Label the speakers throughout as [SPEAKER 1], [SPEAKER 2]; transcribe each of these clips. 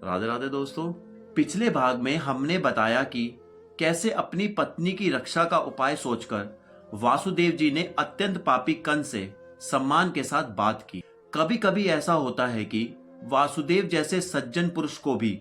[SPEAKER 1] राधे राधे दोस्तों। पिछले भाग में हमने बताया कि कैसे अपनी पत्नी की रक्षा का उपाय सोचकर वासुदेव जी ने अत्यंत पापी कंस से सम्मान के साथ बात की। कभी कभी ऐसा होता है कि वासुदेव जैसे सज्जन पुरुष को भी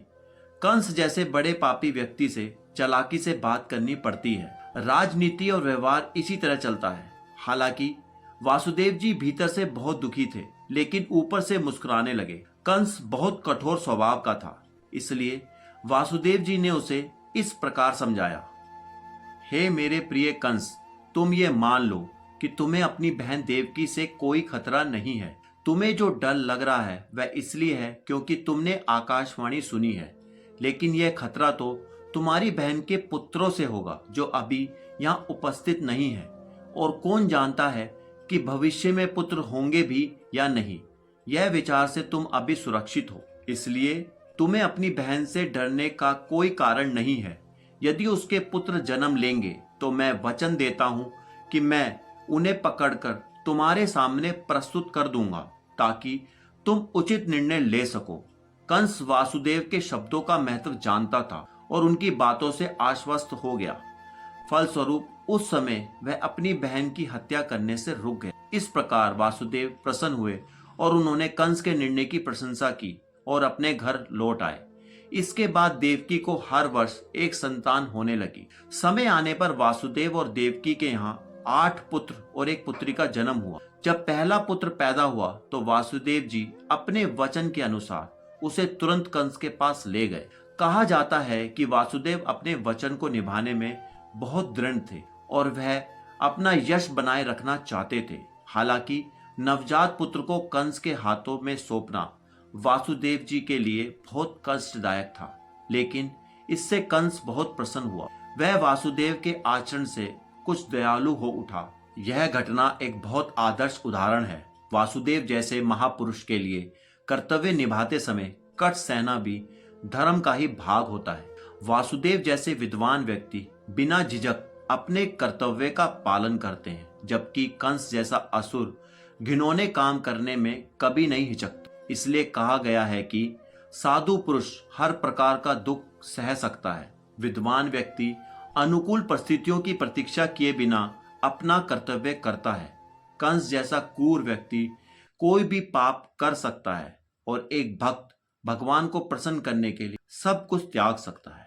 [SPEAKER 1] कंस जैसे बड़े पापी व्यक्ति से चालाकी से बात करनी पड़ती है। राजनीति और व्यवहार इसी तरह चलता है। हालांकि वासुदेव जी भीतर से बहुत दुखी थे, लेकिन ऊपर से मुस्कुराने लगे। कंस बहुत कठोर स्वभाव का था, इसलिए वासुदेव जी ने उसे इस प्रकार समझाया। हे मेरे प्रिय कंस, तुम ये मान लो कि तुम्हें अपनी बहन देवकी से कोई खतरा नहीं है। तुम्हें जो डर लग रहा है वह इसलिए है क्योंकि तुमने आकाशवाणी सुनी है, लेकिन यह खतरा तो तुम्हारी बहन के पुत्रों से होगा जो अभी यहाँ उपस्थित नहीं है, और कौन जानता है कि भविष्य में पुत्र होंगे भी या नहीं। यह विचार से तुम अभी सुरक्षित हो, इसलिए तुम्हें अपनी बहन से डरने का कोई कारण नहीं है। यदि उसके पुत्र जन्म लेंगे तो मैं वचन देता हूँ कि मैं उन्हें पकड़कर तुम्हारे सामने प्रस्तुत कर दूंगा ताकि तुम उचित निर्णय ले सको। कंस वासुदेव के शब्दों का महत्व जानता था और उनकी बातों से आश्वस्त हो गया। फलस्वरूप उस समय वह अपनी बहन की हत्या करने से रुक गए। इस प्रकार वासुदेव प्रसन्न हुए और उन्होंने कंस के निर्णय की प्रशंसा की और अपने घर लौट आए। इसके बाद देवकी को हर वर्ष एक संतान होने लगी। समय आने पर वासुदेव और देवकी के यहाँ 8 पुत्र और एक पुत्री का जन्म हुआ। जब पहला पुत्र पैदा हुआ तो वासुदेव जी अपने वचन के अनुसार उसे तुरंत कंस के पास ले गए। कहा जाता है कि वासुदेव अपने वचन को निभाने में बहुत दृढ़ थे और वह अपना यश बनाए रखना चाहते थे। हालांकि नवजात पुत्र को कंस के हाथों में सौंपना वासुदेव जी के लिए बहुत कष्टदायक था, लेकिन इससे कंस बहुत प्रसन्न हुआ। वह वासुदेव के आचरण से कुछ दयालु हो उठा। यह घटना एक बहुत आदर्श उदाहरण है। वासुदेव जैसे महापुरुष के लिए कर्तव्य निभाते समय कट सहना भी धर्म का ही भाग होता है। वासुदेव जैसे विद्वान व्यक्ति बिना झिझक अपने कर्तव्य का पालन करते हैं, जबकि कंस जैसा असुर घिनौने काम करने में कभी नहीं हिचकता। इसलिए कहा गया है कि साधु पुरुष हर प्रकार का दुख सह सकता है। विद्वान व्यक्ति अनुकूल परिस्थितियों की प्रतीक्षा किए बिना अपना कर्तव्य करता है। कंस जैसा क्रूर व्यक्ति कोई भी पाप कर सकता है और एक भक्त भगवान को प्रसन्न करने के लिए सब कुछ त्याग सकता है।